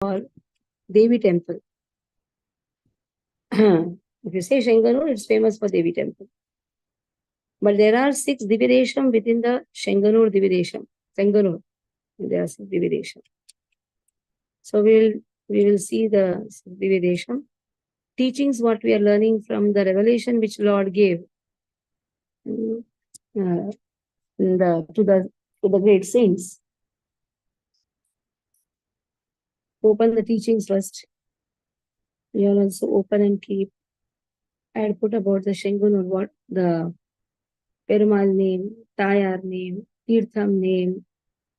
Devi temple. If you say Chenganoor, it's famous for Devi temple. But there are 6 DivyaDesams within the Chenganoor DivyaDesam. Chenganoor, there are 6 DivyaDesams. So we will see the DivyaDesam teachings, what we are learning from the revelation which Lord gave to the great saints. Open the teachings first. You are also open and keep. I had put about the Chenganoor, what the Perumal name, Tayar name, Tirtham name,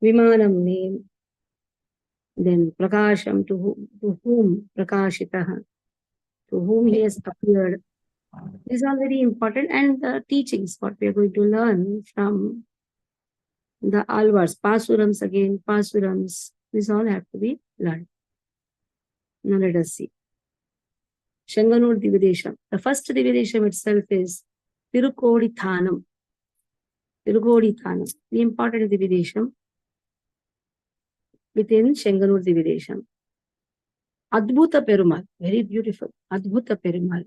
Vimanam name, then Prakasham, to whom Prakashitaha, to whom he has appeared. These are very important, and the teachings, what we are going to learn from the Alvars, Pasurams again, Pasurams, these all have to be learned. Now let us see. Chenganoor DivyaDesam. The first DivyaDesam itself is Tirukodithanam. Tirukodithanam, the important DivyaDesam within Chenganoor DivyaDesam. Adbhuta Perumal, very beautiful. Adbhuta Perumal.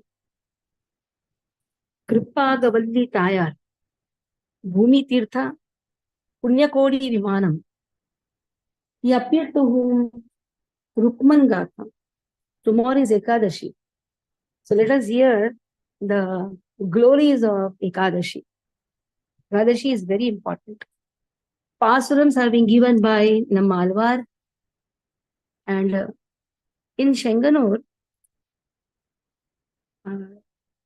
Kripagavalli Tayar. Bhumi Tirtha. Punyakodi Vimanam. He appeared to whom? Rukman Gatha. Tomorrow is Ekadashi. So let us hear the glories of Ekadashi. Ekadashi is very important. Pasurams are being given by Nammalvar, and in Chenganoor,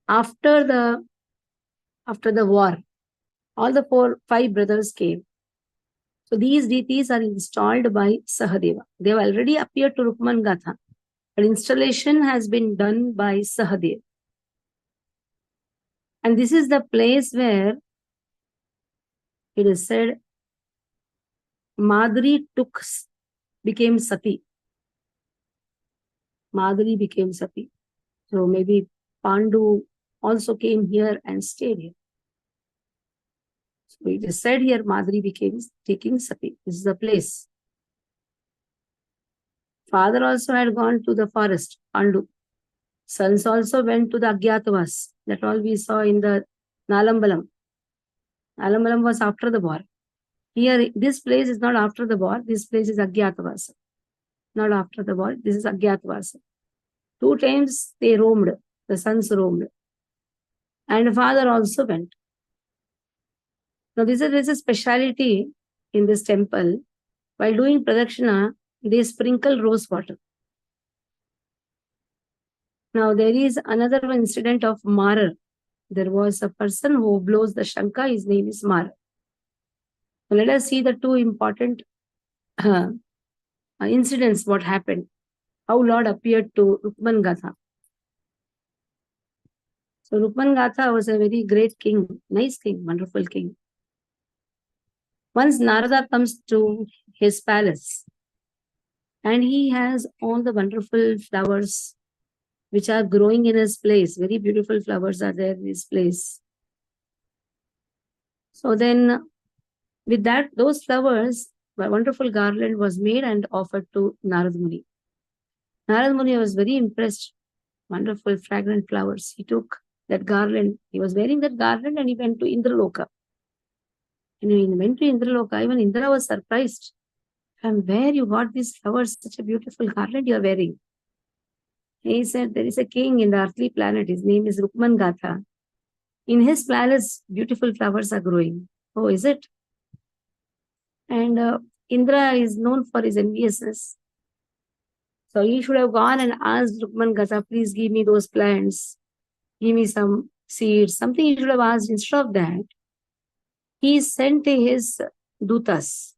after the war, all the 5 brothers came. So these deities are installed by Sahadeva. They have already appeared to Rukman Gatha, but installation has been done by Sahadeva. And this is the place where it is said Madri became Sati. Madri became Sati. So maybe Pandu also came here and stayed here. So it is said here Madri became taking Sati. This is the place. Father also had gone to the forest, Pandu. Sons also went to the Agyatavas. That all we saw in the Nalambalam. Nalambalam was after the war. Here, this place is not after the war. This place is Agyatavasa. Not after the war. This is Agyatavasa. 2 times they roamed. The sons roamed. And father also went. Now, there is a speciality in this temple. While doing pradakshina, they sprinkle rose water. Now, there is another incident of Marar. There was a person who blows the Shanka. His name is Marar. So let us see the 2 important incidents, what happened. How Lord appeared to Rukman Gatha. So Rukman Gatha was a very great king, nice king, wonderful king. Once Narada comes to his palace, and he has all the wonderful flowers which are growing in his place. Very beautiful flowers are there in his place. So then, with that, those flowers, a wonderful garland was made and offered to Narada Muni. Narada Muni was very impressed. Wonderful, fragrant flowers. He took that garland. He was wearing that garland and he went to Indraloka. And when he went to Indraloka, even Indra was surprised. From where you got these flowers, such a beautiful garland you are wearing? He said, there is a king in the earthly planet. His name is Rukman Gatha. In his palace, beautiful flowers are growing. Oh, is it? And Indra is known for his enviousness. So he should have gone and asked Rukman Gatha, please give me those plants. Give me some seeds. Something he should have asked. Instead of that, he sent his dutas,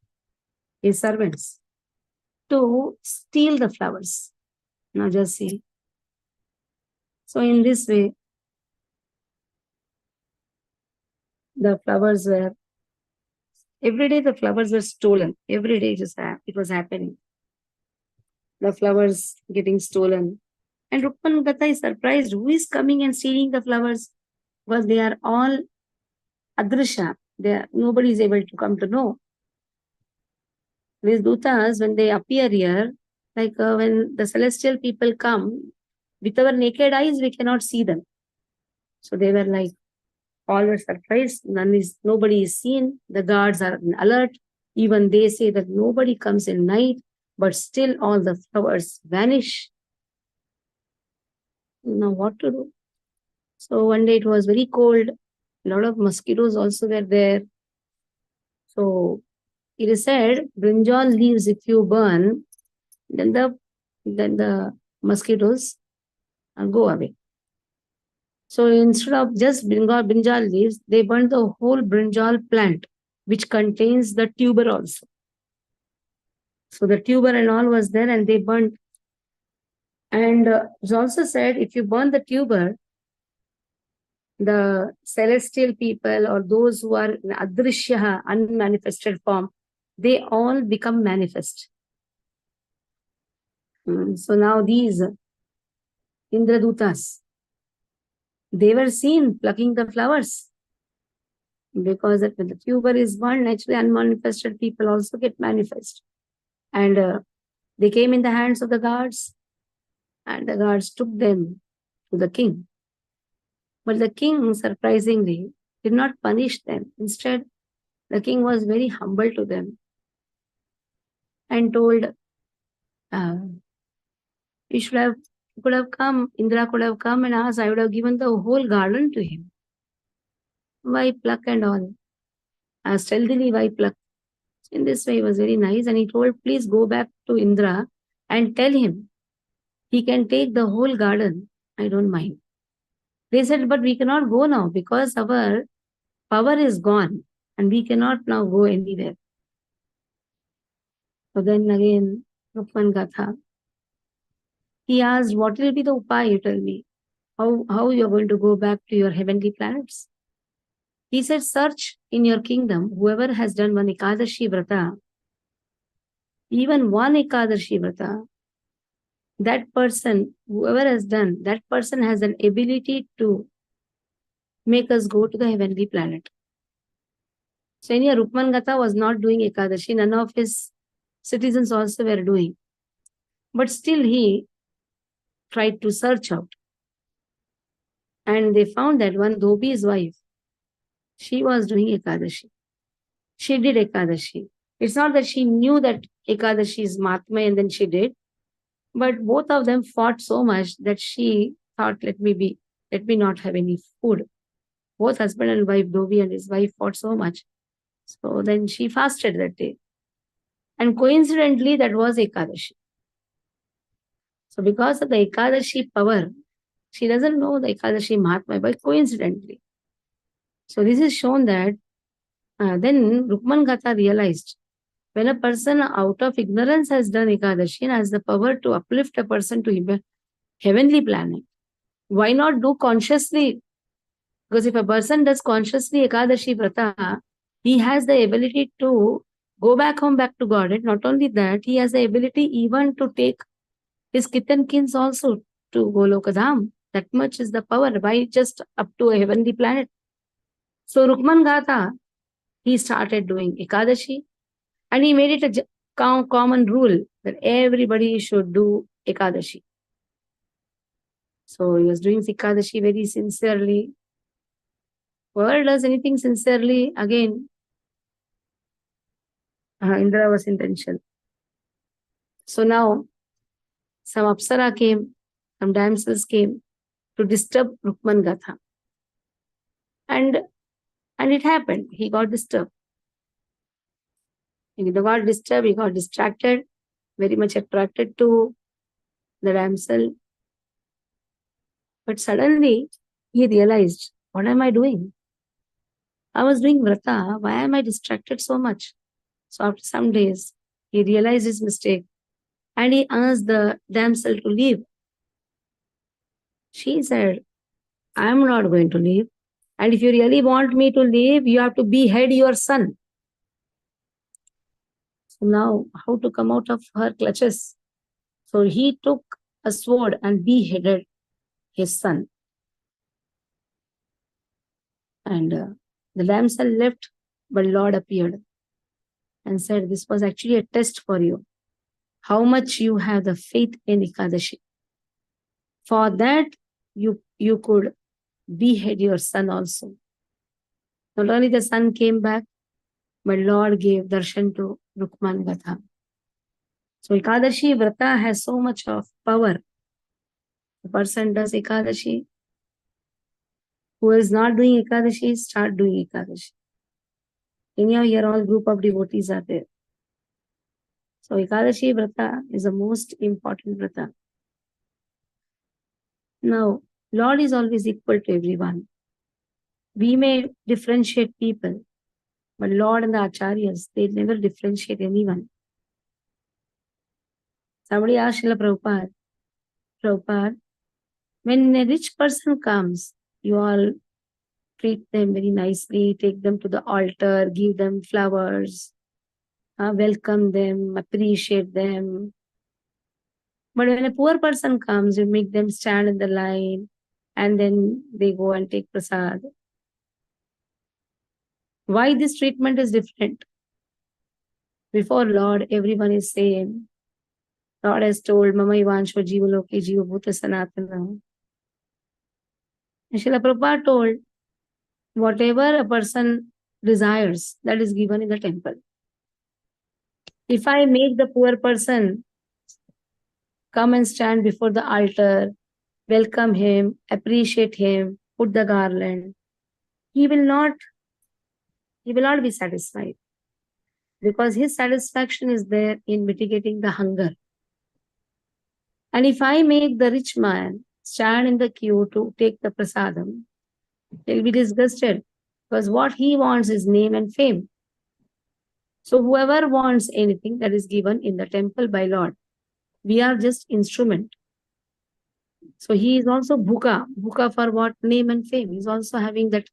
his servants, to steal the flowers. Now just see. So in this way, the flowers were, every day the flowers were stolen. Every day it was happening. The flowers getting stolen. And Rukman Gatha is surprised. Who is coming and stealing the flowers? Because they are all adrisha. Nobody is able to come to know. These dutas, when they appear here, Like when the celestial people come, with our naked eyes, we cannot see them. So they were like, all were surprised. Nobody is seen. The guards are on alert. Even they say that nobody comes in night, but still all the flowers vanish. Now what to do? So one day it was very cold. A lot of mosquitoes also were there. So it is said, brinjal leaves if you burn, then the mosquitoes go away. So instead of just brinjal leaves, they burned the whole brinjal plant, which contains the tuber also. So the tuber and all was there, and they burnt. And it's also said, if you burn the tuber, the celestial people or those who are in adrishya, unmanifested form, they all become manifest. So now these Indradutas, they were seen plucking the flowers, because when the tuber is born, naturally unmanifested people also get manifest. And they came in the hands of the guards, and the guards took them to the king. But the king, surprisingly, did not punish them. Instead, the king was very humble to them and told, you could have come, Indra could have come and asked, I would have given the whole garden to him. Why pluck and all? Stealthily, why pluck? In this way, he was very nice, and he told, please go back to Indra and tell him he can take the whole garden. I don't mind. They said, but we cannot go now because our power is gone and we cannot now go anywhere. So then again, Rukman Gatha, he asked, what will be the upaya, you tell me? How you are going to go back to your heavenly planets? He said, search in your kingdom, whoever has done one Ekadashi Vrata, even one Ekadashi Vrata, that person, whoever has done, that person has an ability to make us go to the heavenly planet. So in here, Rukman Gatha was not doing Ekadashi, none of his citizens also were doing. But still he tried to search out. And they found that one Dhobi's wife, she was doing Ekadashi. She did Ekadashi. It's not that she knew that Ekadashi is Mahatma and then she did, but both of them fought so much that she thought, let me not have any food. Both husband and wife, Dhobi and his wife, fought so much. So then she fasted that day. And coincidentally, that was Ekadashi. So because of the Ekadashi power, she doesn't know the Ekadashi Mahatma, but coincidentally. So this is shown that then Rukman Gatha realized, when a person out of ignorance has done Ekadashi and has the power to uplift a person to heavenly planet, why not do consciously? Because if a person does consciously Ekadashi Vrata, he has the ability to go back home, back to God. And not only that, he has the ability even to take his kith and kins also to Golokadham. That much is the power. Why just up to a heavenly planet? So Rukman Gatha, he started doing Ekadashi, and he made it a common rule that everybody should do Ekadashi. So he was doing Ekadashi very sincerely. Whoever does anything sincerely, again, Indra was intentional. So now, some Apsara came, some damsels came to disturb Rukman Gatha. And it happened. He got disturbed. He got disturbed, he got distracted, very much attracted to the damsel. But suddenly, he realized, what am I doing? I was doing Vrata. Why am I distracted so much? So after some days, he realized his mistake and he asked the damsel to leave. She said, I am not going to leave. And if you really want me to leave, you have to behead your son. So now, how to come out of her clutches? So he took a sword and beheaded his son. And the damsel left, but Lord appeared and said, this was actually a test for you. how much you have the faith in Ekadashi. For that, you could behead your son also. Not only the son came back, but Lord gave darshan to Rukman Gatha. So Ekadashi Vrata has so much of power. The person does Ekadashi. Who is not doing Ekadashi, start doing Ekadashi. Anyhow, here all group of devotees are there. So Ekadashi Vrata is the most important Vrata. Now, Lord is always equal to everyone. We may differentiate people, but Lord and the Acharyas, they never differentiate anyone. Somebody asked Srila Prabhupada, when a rich person comes, you all treat them very nicely, take them to the altar, give them flowers, welcome them, appreciate them. But when a poor person comes, you make them stand in the line and then they go and take prasad. Why this treatment is different? Before Lord, everyone is same. Lord has told, Mama Ivansho Jivaloke Jiva Bhuta Sanatana. And Srila Prabhupada told, whatever a person desires, that is given in the temple. If I make the poor person come and stand before the altar, welcome him, appreciate him, put the garland, he will not be satisfied. Because his satisfaction is there in mitigating the hunger. And if I make the rich man stand in the queue to take the prasadam, he'll be disgusted because what he wants is name and fame. So whoever wants anything that is given in the temple by Lord, we are just instrument. So he is also bhuka. Bhuka for what? Name and fame. He's also having that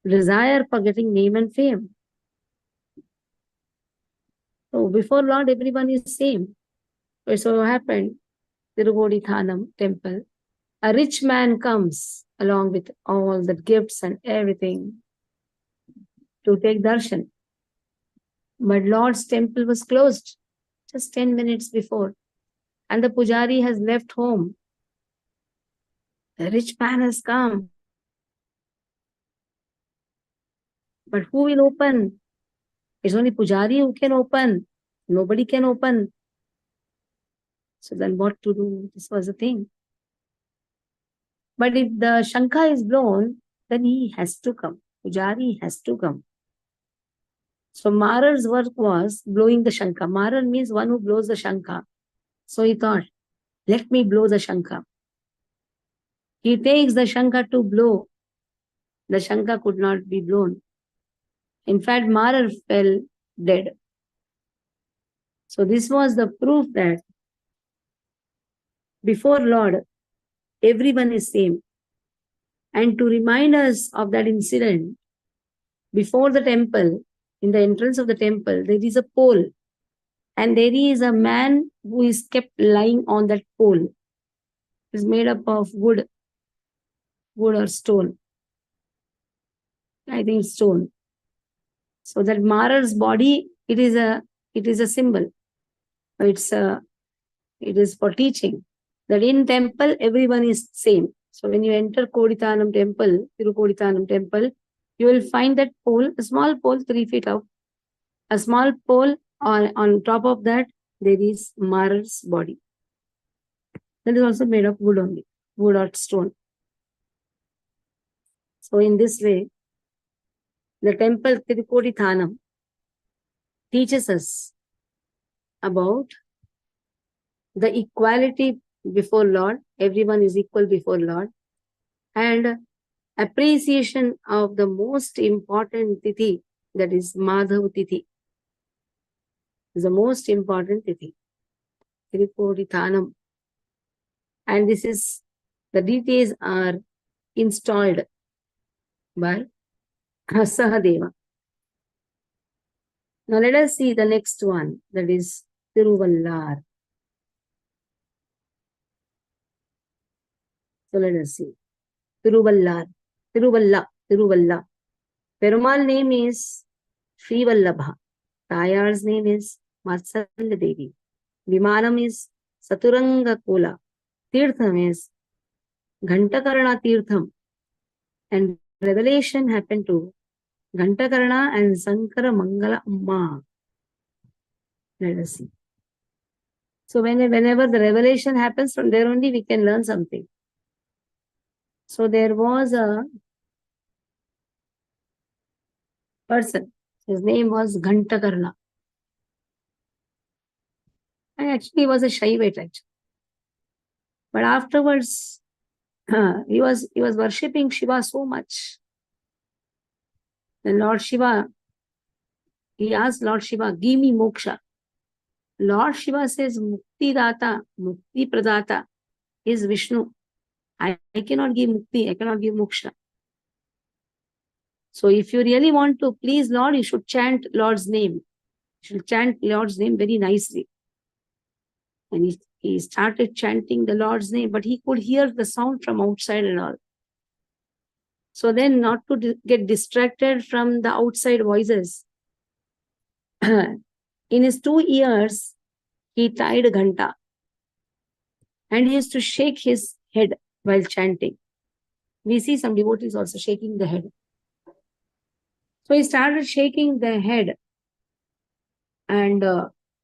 desire for getting name and fame. So before Lord, everyone is same. So it so happened, Tirugodi Thanam temple, a rich man comes along with all the gifts and everything to take darshan. But Lord's temple was closed just 10 minutes before. And the pujari has left home. The rich man has come. But who will open? It's only pujari who can open. Nobody can open. So then what to do? This was the thing. But if the shankha is blown, then he has to come. Pujari has to come. So Marar's work was blowing the shankha. Marar means one who blows the shankha. So he thought, let me blow the shankha. He takes the shankha to blow. The shankha could not be blown. In fact, Marar fell dead. So this was the proof that before Lord, everyone is same. And to remind us of that incident, before the temple, in the entrance of the temple, there is a pole. And there is a man who is kept lying on that pole. It is made up of wood or stone. I think stone. So that Marar's body, it is a symbol. It is for teaching that in temple everyone is same. So when you enter Kodithanam temple, Tirukodithanam temple, you will find that pole, a small pole 3 feet up. A small pole on top of that, there is Marar's body. That is also made of wood only, wood or stone. So in this way, the temple Tirukodithanam teaches us about the equality before Lord. Everyone is equal before Lord. And appreciation of the most important tithi, that is Madhav tithi, is the most important tithi. Tirukodithanam. And this is, the details are installed by Sahadeva. Now let us see the next one, that is Tiruvallar. So let us see. Tiruvallar. Tiruvalla. Perumal name is Sri Vallabha. Tayar's name is Matsalya Devi. Vimanam is Saturanga Kola. Tirtham is Ghantakarna Tirtham. And revelation happened to Ghantakarna and Sankara Mangala Amma. Let us see. So whenever the revelation happens, from there only we can learn something. So there was a person, his name was Ghantakarna. And actually he was a Shaivite actually. But afterwards, he was worshipping Shiva so much. Then Lord Shiva, he asked Lord Shiva, give me moksha. Lord Shiva says, Mukti Data, Mukti Pradata is Vishnu. I cannot give mukti, I cannot give moksha. So if you really want to please Lord, you should chant Lord's name. You should chant Lord's name very nicely. And he started chanting the Lord's name, but he could hear the sound from outside and all. So then, not to get distracted from the outside voices, in his 2 ears, he tied a ghanta. And he used to shake his head while chanting. We see some devotees also shaking the head. So he started shaking the head, and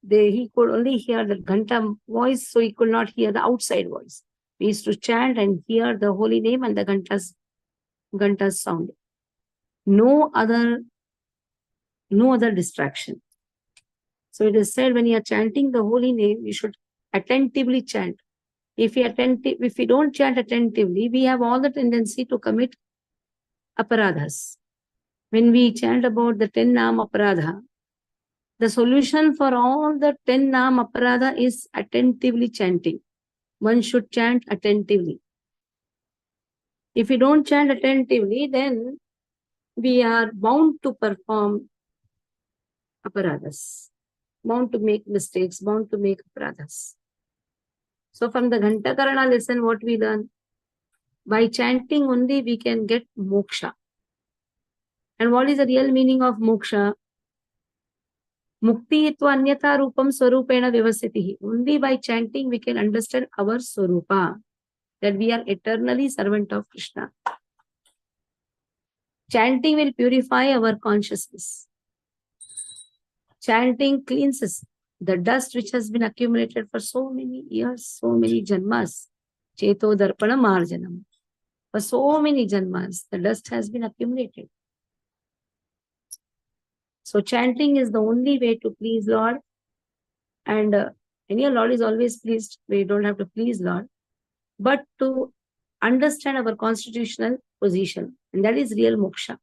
he could only hear the ghanta voice, so he could not hear the outside voice. We used to chant and hear the holy name and the ghanta's sound. No other distraction. So it is said when you are chanting the holy name, you should attentively chant. If we don't chant attentively, we have all the tendency to commit aparadhas. When we chant about the 10 Nam Aparadha, the solution for all the 10 Nam Aparadha is attentively chanting. One should chant attentively. If we don't chant attentively, then we are bound to perform aparadhas, bound to make mistakes, bound to make aparadhas. So from the Ghantakarana lesson, what we learn? By chanting only we can get moksha. And what is the real meaning of moksha? Mukti itva anyata rupam swarupena vyavasitihi. Only by chanting we can understand our swarupa, that we are eternally servant of Krishna. Chanting will purify our consciousness. Chanting cleanses the dust which has been accumulated for so many years, so many janmas. Cheto darpana marjanam. For so many janmas, the dust has been accumulated. So chanting is the only way to please Lord. And your Lord is always pleased. We don't have to please Lord. But to understand our constitutional position. And that is real moksha.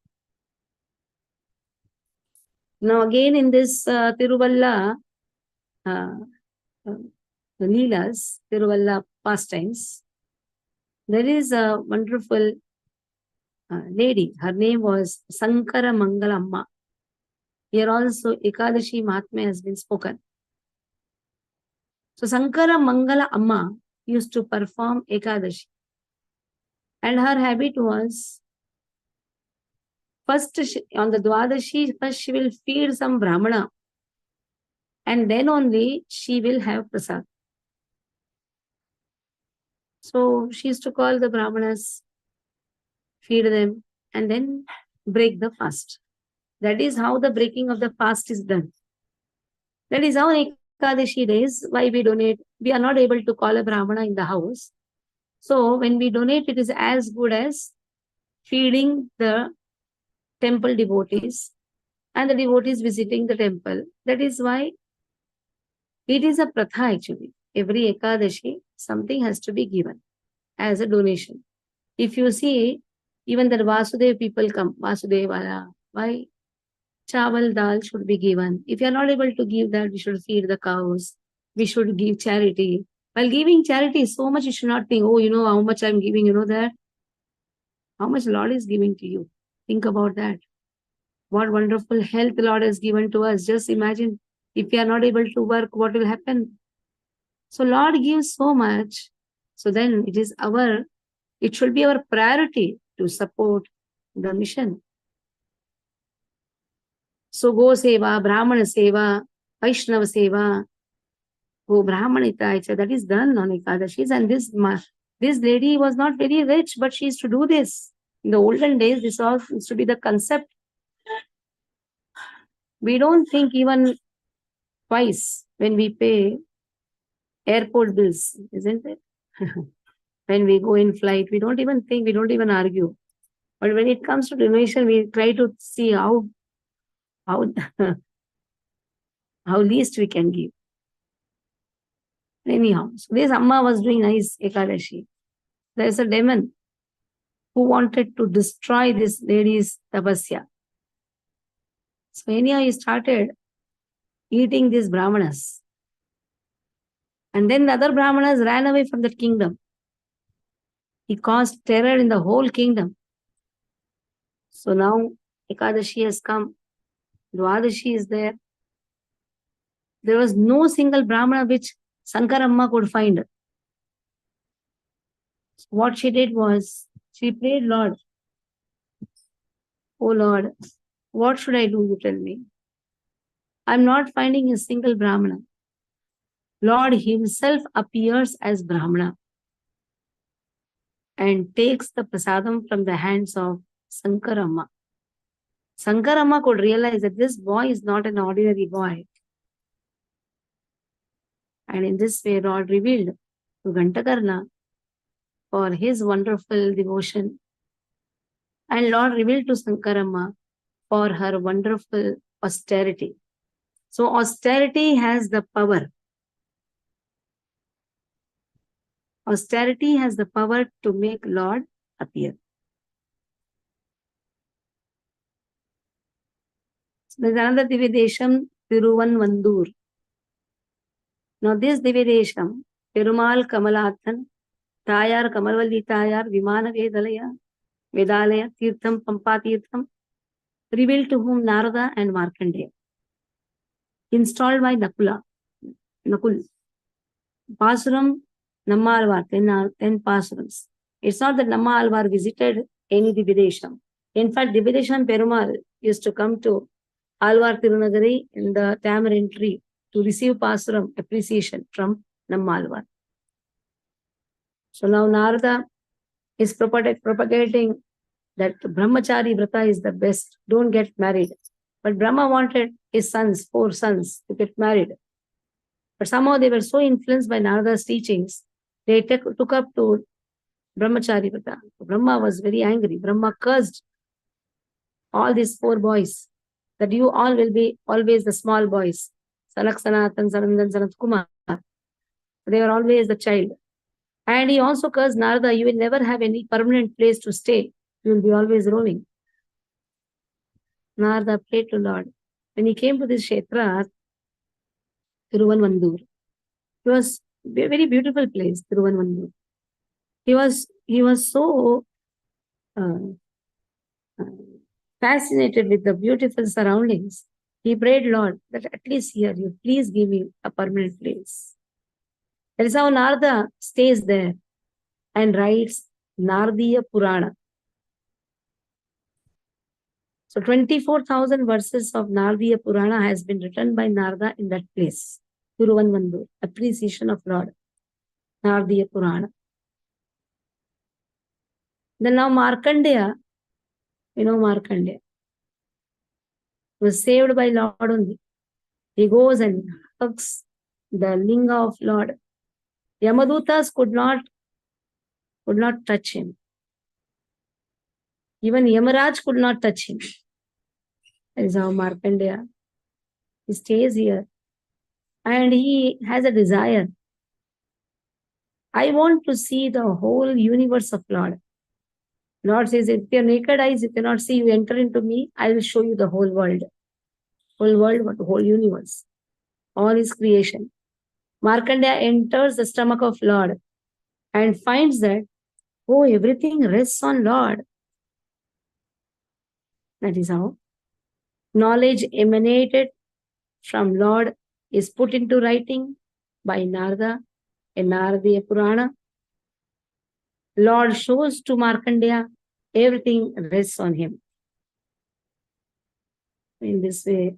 Now again in this Tiruvalla, the Leelas, Tiruvalla pastimes, there is a wonderful lady. Her name was Sankara Mangala Amma. Here also Ekadashi Mahatmya has been spoken. So Sankara Mangala Amma used to perform Ekadashi. And her habit was, first on the Dwadashi, first she will feed some Brahmana. And then only she will have prasad. So she used to call the Brahmanas, feed them, and then break the fast. That is how the breaking of the fast is done. That is how Ekadashi days, why we donate. We are not able to call a Brahmana in the house. So when we donate, it is as good as feeding the temple devotees and the devotees visiting the temple. That is why it is a pratha actually. Every Ekadashi, something has to be given as a donation. If you see, even the Vasudev people come, Vasudevaya, why? Chawal, dal should be given. If you are not able to give that, we should feed the cows. We should give charity. While giving charity, so much you should not think, oh, you know how much I'm giving, you know that. How much Lord is giving to you. Think about that. What wonderful health Lord has given to us. Just imagine, if we are not able to work, what will happen? So Lord gives so much. So then it should be our priority to support the mission. So Go Seva, Brahmana Seva, Vaishnava Seva, Oh, Brahmanita, that is done on Ekadashis. And this lady was not very rich, but she used to do this. In the olden days, this all used to be the concept. We don't think even twice when we pay airport bills, isn't it? When we go in flight, we don't even think, we don't even argue. But when it comes to donation, we try to see how how least we can give. Anyhow, so this Amma was doing nice Ekadashi. There's a demon who wanted to destroy this lady's tapasya. So anyhow, he started eating these brahmanas. And then the other brahmanas ran away from that kingdom. He caused terror in the whole kingdom. So now Ekadashi has come. Dwadashi is there. There was no single brahmana which Sankaramma could find. What she did was, she prayed, Lord, oh Lord, what should I do, you tell me? I'm not finding a single brahmana. Lord himself appears as brahmana and takes the prasadam from the hands of Sankaramma. Sankaramma could realize that this boy is not an ordinary boy. And in this way, Lord revealed to Gantakarna for his wonderful devotion. And Lord revealed to Sankaramma for her wonderful austerity. So austerity has the power. Austerity has the power to make Lord appear. So there's another DivyaDesam, Tiruvanvandur. Now this DivyaDesam, Perumal Kamalathan, Tayar Kamalvalli Tayar, Vimana Vedalaya, Tirtham, Pampa Tirtham, revealed to whom Narada and Markandeya. Installed by Nakul. Pasuram, Nammalvar, 10 Pasurams. It's not that Nammalvar visited any DivyaDesam. In fact, DivyaDesam Perumal used to come to Alvar Tirunagari in the tamarind tree to receive Pasuram appreciation from Nammalvar. So now Narada is propagating that Brahmachari Vrata is the best. Don't get married. But Brahma wanted his sons, 4 sons, to get married. But somehow they were so influenced by Narada's teachings, they took up to Brahmachari Vrata. Brahma was very angry. Brahma cursed all these 4 boys, that you all will be always the small boys. Sanak, Sanatan, Sanandan, Sanat Kumar. They were always the child. And he also cursed Narada, you will never have any permanent place to stay. You will be always roaming. Narada prayed to Lord. When he came to this Kshetra, Tiruvanvandur, it was a very beautiful place, Tiruvanvandur. He was so fascinated with the beautiful surroundings. He prayed, Lord, that at least here you please give me a permanent place. That is how Narada stays there and writes Naradiya Purana. So 24,000 verses of Naradiya Purana has been written by Narada in that place. Tiruvanvandur, appreciation of Lord. Naradiya Purana. Then now Markandeya, Markandeya was saved by Lord only. He goes and hugs the linga of Lord. Yamadutas could not touch him. Even Yamaraj could not touch him. That is how Markandeya, he stays here. And he has a desire. I want to see the whole universe of Lord. Lord says, if your naked eyes, you cannot see, you enter into me, I will show you the whole world. Whole world, but the whole universe. All his creation. Markandeya enters the stomach of Lord and finds that, oh, everything rests on Lord. That is how knowledge emanated from Lord is put into writing by Narada, a Naradiya Purana. Lord shows to Markandeya, everything rests on him. In this way,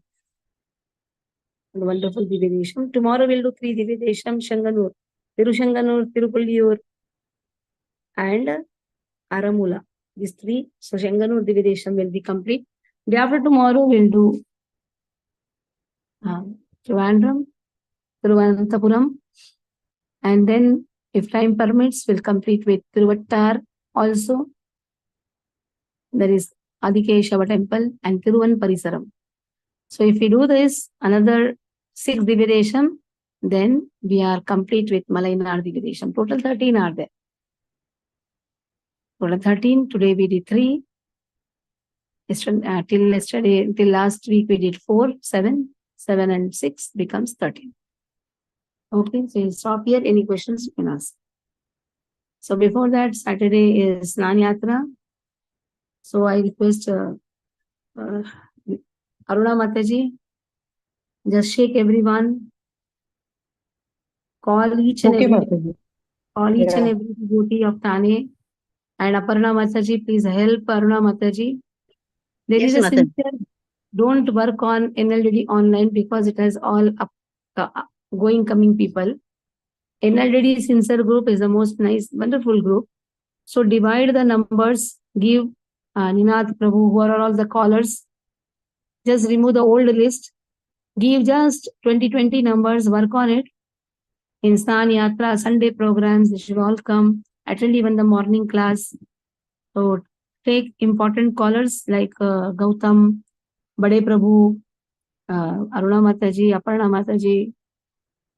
And wonderful DivyaDesam. Tomorrow we'll do 3 DivyaDesam, Chenganoor, Tirushanganur, Tirupulliyur, and Aramula. These 3. So Chenganoor DivyaDesam will be complete. Day after tomorrow we'll do Trivandrum, Thiruvananthapuram, and then if time permits, we'll complete with Tiruvattar also. There is Adikeshava temple and Tiruvan Parisaram. So if we do this, another 6 DivyaDesam, then we are complete with Malainar DivyaDesam. Total 13 are there. Total 13. Today we did 3. Till last week we did 4, 7. 7 and 6 becomes 13. Okay, so you stop here. Any questions you can ask. So before that, Saturday is Snan Yatra. So I request Aruna Mataji, just shake everyone. Call each and every devotee of Thane. And Aparna Mataji, please help Aruna Mataji. There is a sincere, don't work on NLDD online because it has all going, coming people. NLDD sincere group is the most nice, wonderful group. So divide the numbers, give Ninath Prabhu, who are all the callers. Just remove the old list. Give just 20 numbers, work on it. In Snan Yatra, Sunday programs, they should all come. Attend even the morning class. So take important callers like Gautam, Bade Prabhu, Aruna Mataji, Aparna Mataji,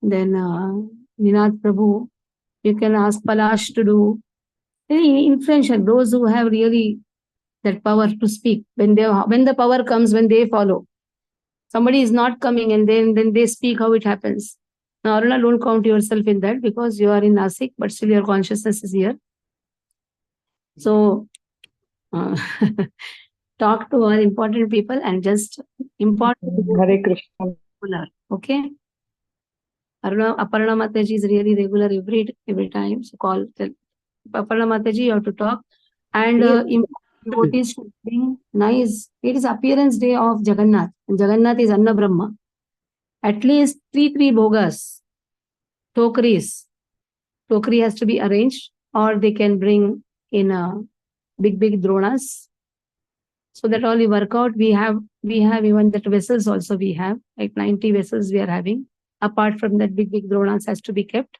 then Ninath Prabhu. You can ask Palash to do. Any influential, those who have really that power to speak. When the power comes, when they follow. Somebody is not coming and then they speak how it happens. Now, Aruna, don't count yourself in that because you are in Nasik, but still your consciousness is here. So, talk to our important people and just important. Hare Krishna. Okay. Aparna Mataji is really regular every time. So call Aparna Mataji, you have to talk. And devotees should bring nice. It is appearance day of Jagannath. And Jagannath is Anna Brahma. At least 3 bogas, tokaris. Tokri has to be arranged, or they can bring in big dronas. So that all you work out. We have even that vessels also we have, like 90 vessels we are having. Apart from that, big dronas has to be kept.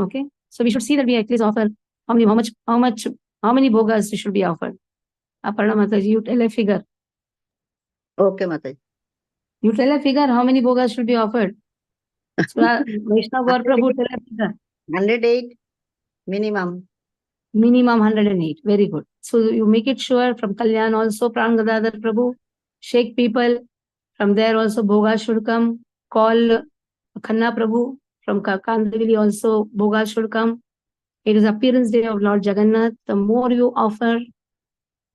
Okay. So we should see that we at least offer how many bogas should be offered. Aparna Mataji, you tell a figure. Okay, Mataji. You tell a figure how many bogas should be offered. So Vaishnav Gaur Prabhu, tell a figure. 108 minimum. Minimum 108. Very good. So you make it sure from Kalyan also, Pran Gadadhar Prabhu, shake people. From there also bogas should come. Call Khanna Prabhu. From Kandavili also bogas should come. It is appearance day of Lord Jagannath. The more you offer,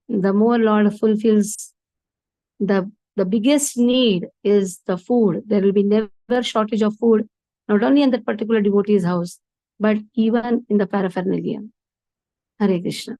the more Lord fulfills. The biggest need is the food. There will be never shortage of food, not only in that particular devotee's house, but even in the paraphernalia. Hare Krishna.